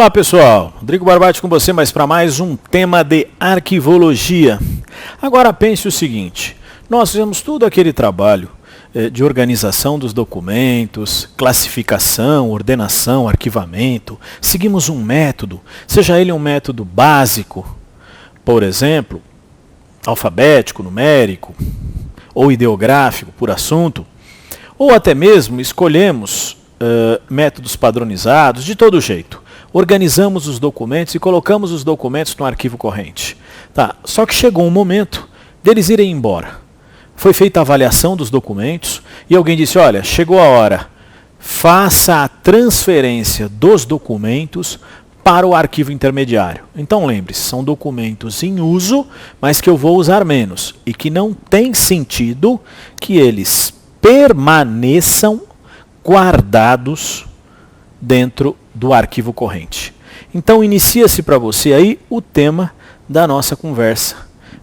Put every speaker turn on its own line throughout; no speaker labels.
Olá pessoal, Rodrigo Barbati com você, mas para mais um tema de arquivologia. Agora pense o seguinte, nós fizemos todo aquele trabalho de organização dos documentos, classificação, ordenação, arquivamento, seguimos um método, seja ele um método básico, por exemplo, alfabético, numérico, ou ideográfico por assunto, ou até mesmo escolhemos métodos padronizados, de todo jeito. Organizamos os documentos e colocamos os documentos no arquivo corrente. Tá, só que chegou um momento deles irem embora. Foi feita a avaliação dos documentos e alguém disse, olha, chegou a hora, faça a transferência dos documentos para o arquivo intermediário. Então lembre-se, são documentos em uso, mas que eu vou usar menos e que não tem sentido que eles permaneçam guardados dentro do arquivo corrente. Então inicia-se para você aí o tema da nossa conversa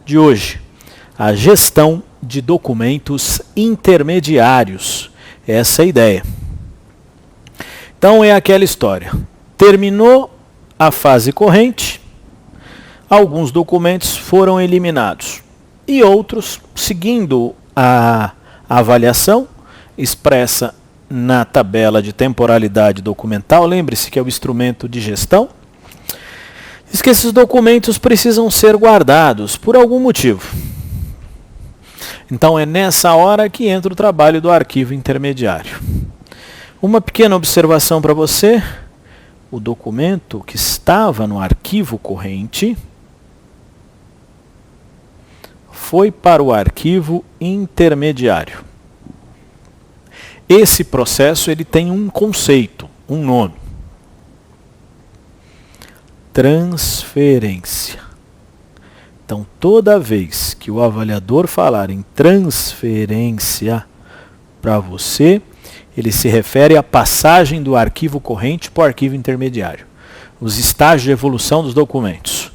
de hoje, a gestão de documentos intermediários. Essa é a ideia. Então é aquela história, terminou a fase corrente, alguns documentos foram eliminados e outros, seguindo a avaliação expressa na tabela de temporalidade documental, lembre-se que é o instrumento de gestão, diz que esses documentos precisam ser guardados por algum motivo. Então é nessa hora que entra o trabalho do arquivo intermediário. Uma pequena observação para você, o documento que estava no arquivo corrente foi para o arquivo intermediário. Esse processo ele tem um conceito, um nome. Transferência. Então, toda vez que o avaliador falar em transferência para você, ele se refere à passagem do arquivo corrente para o arquivo intermediário. Os estágios de evolução dos documentos.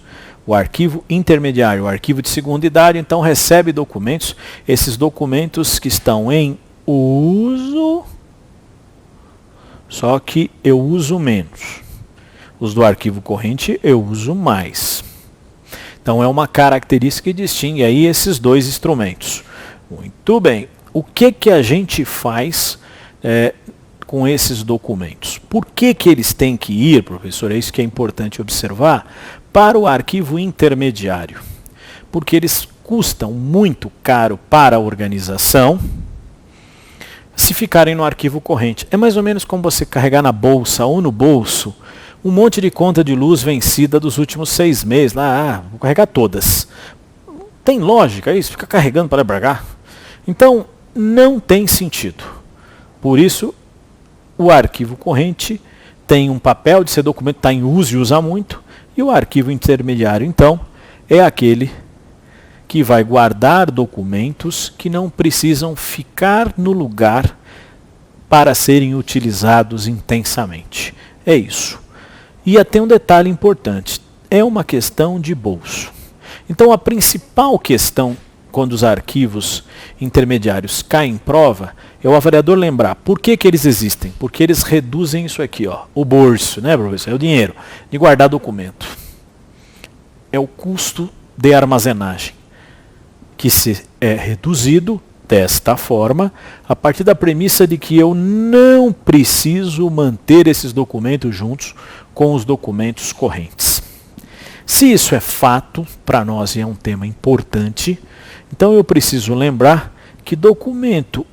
O arquivo intermediário, o arquivo de segunda idade, então recebe documentos, esses documentos que estão em uso, só que eu uso menos. Os do arquivo corrente eu uso mais. Então é uma característica que distingue aí esses dois instrumentos. Muito bem, o que a gente faz com esses documentos? Por que eles têm que ir, professor? É isso que é importante observar, para o arquivo intermediário. Porque eles custam muito caro para a organização, se ficarem no arquivo corrente. É mais ou menos como você carregar na bolsa ou no bolso um monte de conta de luz vencida dos últimos 6 meses. Vou carregar todas. Tem lógica isso? Ficar carregando para lá e para cá? Então, não tem sentido. Por isso, o arquivo corrente tem um papel de ser documento que está em uso e usa muito, e o arquivo intermediário, então, é aquele que vai guardar documentos que não precisam ficar no lugar para serem utilizados intensamente. É isso. E até um detalhe importante, é uma questão de bolso. Então a principal questão quando os arquivos intermediários caem em prova é o avaliador lembrar por que eles existem. Porque eles reduzem isso aqui, ó, o bolso, né, professor? É o dinheiro de guardar documento. É o custo de armazenagem, que se é reduzido desta forma, a partir da premissa de que eu não preciso manter esses documentos juntos com os documentos correntes. Se isso é fato, para nós é um tema importante, então eu preciso lembrar que documento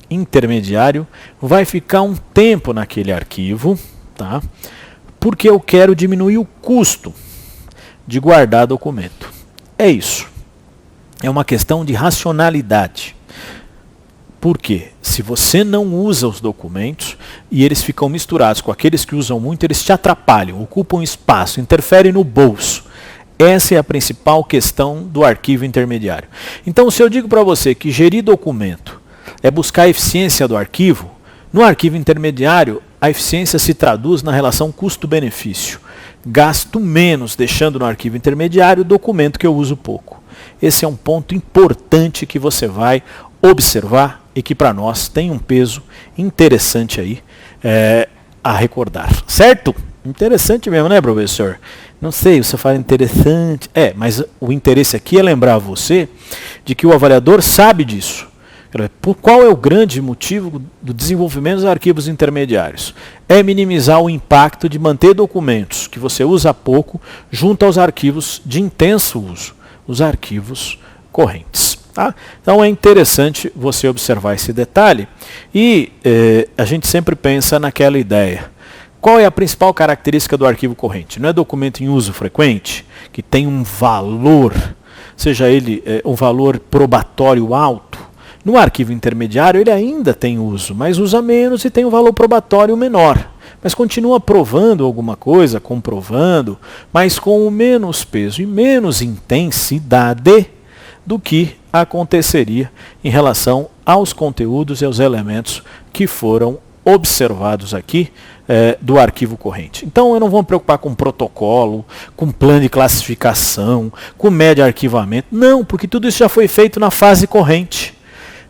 intermediário vai ficar um tempo naquele arquivo, tá? Porque eu quero diminuir o custo de guardar documento. É isso. É uma questão de racionalidade. Por quê? Se você não usa os documentos e eles ficam misturados com aqueles que usam muito, eles te atrapalham, ocupam espaço, interferem no bolso. Essa é a principal questão do arquivo intermediário. Então, se eu digo para você que gerir documento é buscar a eficiência do arquivo, no arquivo intermediário, a eficiência se traduz na relação custo-benefício. Gasto menos deixando no arquivo intermediário o documento que eu uso pouco. Esse é um ponto importante que você vai observar e que para nós tem um peso interessante aí a recordar, certo? Interessante mesmo, né, professor? Não sei, você fala interessante. Mas o interesse aqui é lembrar você de que o avaliador sabe disso. Por qual é o grande motivo do desenvolvimento dos arquivos intermediários? É minimizar o impacto de manter documentos que você usa pouco junto aos arquivos de intenso uso, os arquivos correntes. Tá? Então é interessante você observar esse detalhe e a gente sempre pensa naquela ideia. Qual é a principal característica do arquivo corrente? Não é documento em uso frequente, que tem um valor, seja ele um valor probatório alto. No arquivo intermediário ele ainda tem uso, mas usa menos e tem um valor probatório menor. Mas continua provando alguma coisa, comprovando, mas com menos peso e menos intensidade do que aconteceria em relação aos conteúdos e aos elementos que foram observados aqui do arquivo corrente. Então eu não vou me preocupar com protocolo, com plano de classificação, com média de arquivamento. Não, porque tudo isso já foi feito na fase corrente.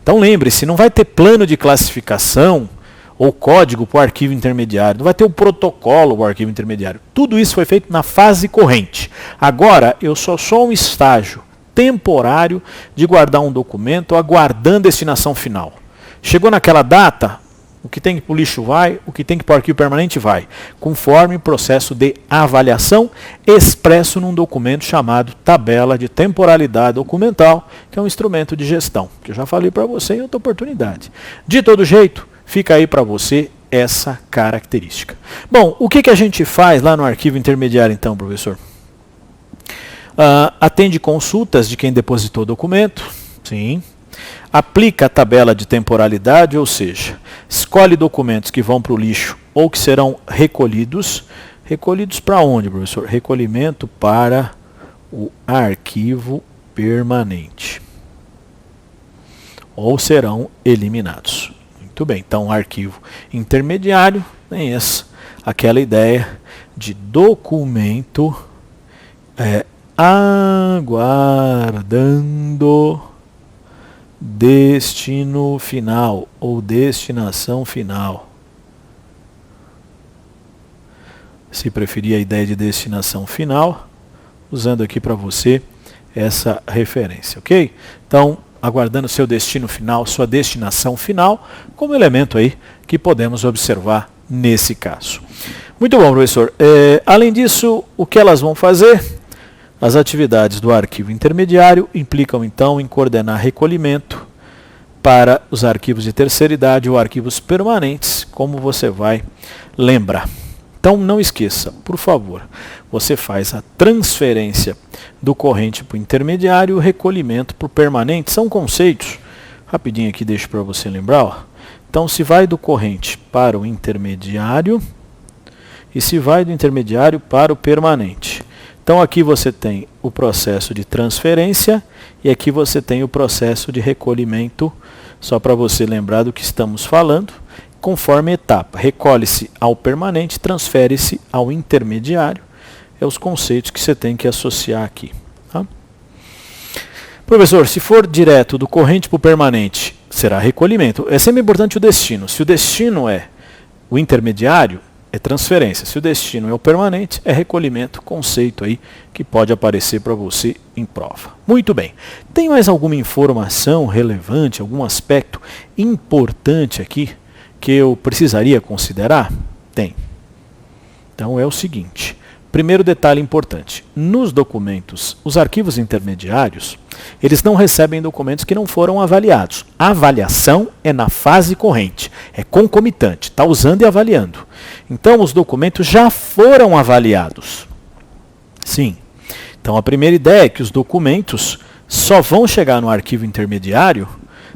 Então lembre-se, não vai ter plano de classificação ou código para o arquivo intermediário, não vai ter o protocolo para o arquivo intermediário. Tudo isso foi feito na fase corrente. Agora, eu sou só um estágio temporário de guardar um documento aguardando destinação final. Chegou naquela data, o que tem que ir para o lixo vai, o que tem que ir para o arquivo permanente vai, conforme o processo de avaliação expresso num documento chamado tabela de temporalidade documental, que é um instrumento de gestão, que eu já falei para você em outra oportunidade. De todo jeito, fica aí para você essa característica. Bom, o que a gente faz lá no arquivo intermediário então, professor? Atende consultas de quem depositou o documento, sim. Aplica a tabela de temporalidade, ou seja, escolhe documentos que vão para o lixo ou que serão recolhidos. Recolhidos para onde, professor? Recolhimento para o arquivo permanente. Ou serão eliminados. Muito bem, então arquivo intermediário tem aquela ideia de documento aguardando destino final ou destinação final. Se preferir a ideia de destinação final, usando aqui para você essa referência, ok? Então, aguardando seu destino final, sua destinação final, como elemento aí que podemos observar nesse caso. Muito bom, professor. Além disso, o que elas vão fazer? As atividades do arquivo intermediário implicam, então, em coordenar recolhimento para os arquivos de terceira idade ou arquivos permanentes, como você vai lembrar. Então, não esqueça, por favor, você faz a transferência do corrente para o intermediário e o recolhimento para o permanente. São conceitos, rapidinho aqui deixo para você lembrar. Ó. Então, se vai do corrente para o intermediário e se vai do intermediário para o permanente. Então aqui você tem o processo de transferência e aqui você tem o processo de recolhimento, só para você lembrar do que estamos falando, conforme etapa. Recolhe-se ao permanente, transfere-se ao intermediário. É os conceitos que você tem que associar aqui. Tá? Professor, se for direto do corrente para o permanente, será recolhimento. É sempre importante o destino. Se o destino é o intermediário, é transferência. Se o destino é o permanente, é recolhimento, conceito aí que pode aparecer para você em prova. Muito bem. Tem mais alguma informação relevante, algum aspecto importante aqui que eu precisaria considerar? Tem. Então é o seguinte. Primeiro detalhe importante. Nos documentos, os arquivos intermediários, eles não recebem documentos que não foram avaliados. A avaliação é na fase corrente, é concomitante, está usando e avaliando. Então, os documentos já foram avaliados. Sim. Então, a primeira ideia é que os documentos só vão chegar no arquivo intermediário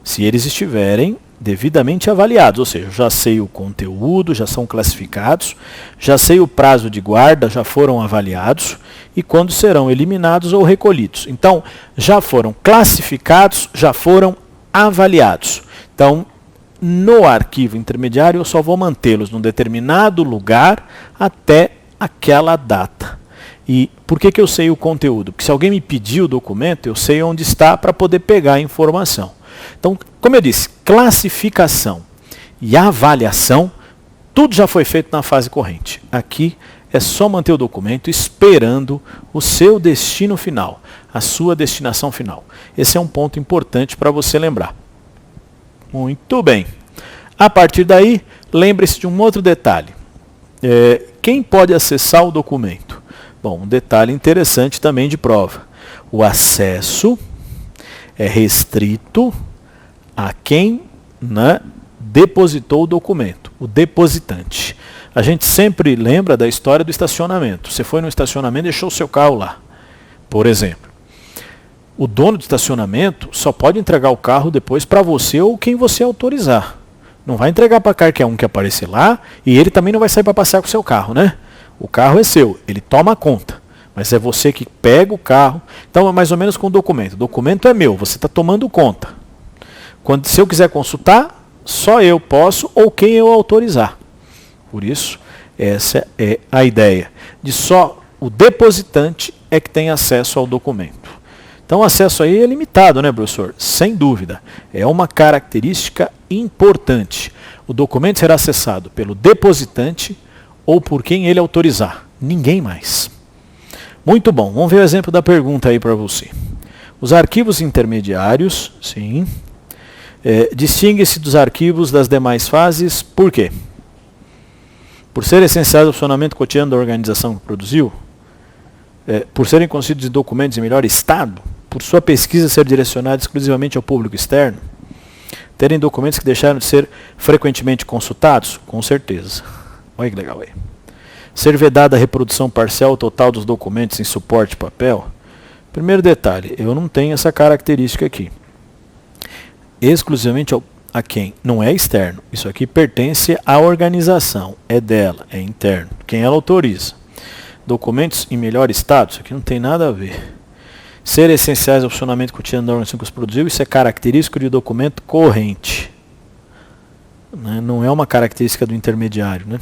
se eles estiverem devidamente avaliados, ou seja, já sei o conteúdo, já são classificados, já sei o prazo de guarda, já foram avaliados e quando serão eliminados ou recolhidos. Então, já foram classificados, já foram avaliados. Então, no arquivo intermediário, eu só vou mantê-los num determinado lugar até aquela data. E por que eu sei o conteúdo? Porque se alguém me pedir o documento, eu sei onde está para poder pegar a informação. Então, como eu disse, classificação e avaliação, tudo já foi feito na fase corrente. Aqui é só manter o documento esperando o seu destino final, a sua destinação final. Esse é um ponto importante para você lembrar. Muito bem. A partir daí, lembre-se de um outro detalhe. Quem pode acessar o documento? Bom, um detalhe interessante também de prova. O acesso é restrito a quem depositou o documento, o depositante. A gente sempre lembra da história do estacionamento. Você foi no estacionamento e deixou o seu carro lá, por exemplo. O dono do estacionamento só pode entregar o carro depois para você ou quem você autorizar. Não vai entregar para qualquer um que aparecer lá e ele também não vai sair para passear com o seu carro, né? O carro é seu, ele toma conta. Mas é você que pega o carro. Então é mais ou menos com o documento. O documento é meu, você está tomando conta. Se eu quiser consultar, só eu posso ou quem eu autorizar. Por isso, essa é a ideia. De só o depositante é que tem acesso ao documento. Então o acesso aí é limitado, né, professor? Sem dúvida. É uma característica importante. O documento será acessado pelo depositante ou por quem ele autorizar. Ninguém mais. Muito bom. Vamos ver o exemplo da pergunta aí para você. Os arquivos intermediários, sim, distingue-se dos arquivos das demais fases, por quê? Por ser essenciais ao funcionamento cotidiano da organização que produziu? Por serem constituídos documentos em melhor estado? Por sua pesquisa ser direcionada exclusivamente ao público externo? Terem documentos que deixaram de ser frequentemente consultados? Com certeza. Olha que legal aí. Ser vedada a reprodução parcial ou total dos documentos em suporte papel? Primeiro detalhe, eu não tenho essa característica aqui. Exclusivamente a quem? Não é externo. Isso aqui pertence à organização. É dela, é interno. Quem ela autoriza. Documentos em melhor estado? Isso aqui não tem nada a ver. Ser essenciais ao funcionamento cotidiano da organização que os produziu? Isso é característico de documento corrente. Não é uma característica do intermediário, né?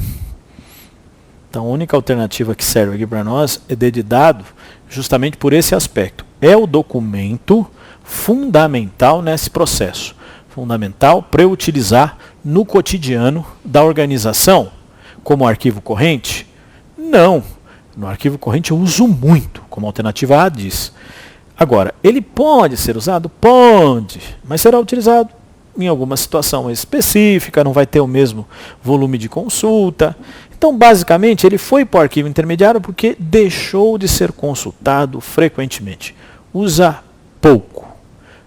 Então a única alternativa que serve aqui para nós é de dado justamente por esse aspecto. É o documento fundamental nesse processo. Fundamental para eu utilizar no cotidiano da organização como arquivo corrente? Não. No arquivo corrente eu uso muito, como a alternativa A diz. Agora, ele pode ser usado? Pode, mas será utilizado em alguma situação específica, não vai ter o mesmo volume de consulta. Então, basicamente, ele foi para o arquivo intermediário porque deixou de ser consultado frequentemente. Usa pouco,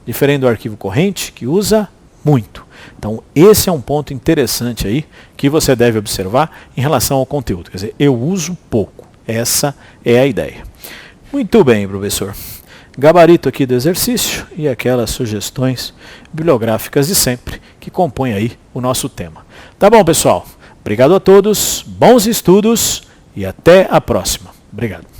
diferente do arquivo corrente, que usa muito. Então, esse é um ponto interessante aí que você deve observar em relação ao conteúdo. Quer dizer, eu uso pouco. Essa é a ideia. Muito bem, professor. Gabarito aqui do exercício e aquelas sugestões bibliográficas de sempre que compõem aí o nosso tema. Tá bom, pessoal? Obrigado a todos, bons estudos e até a próxima. Obrigado.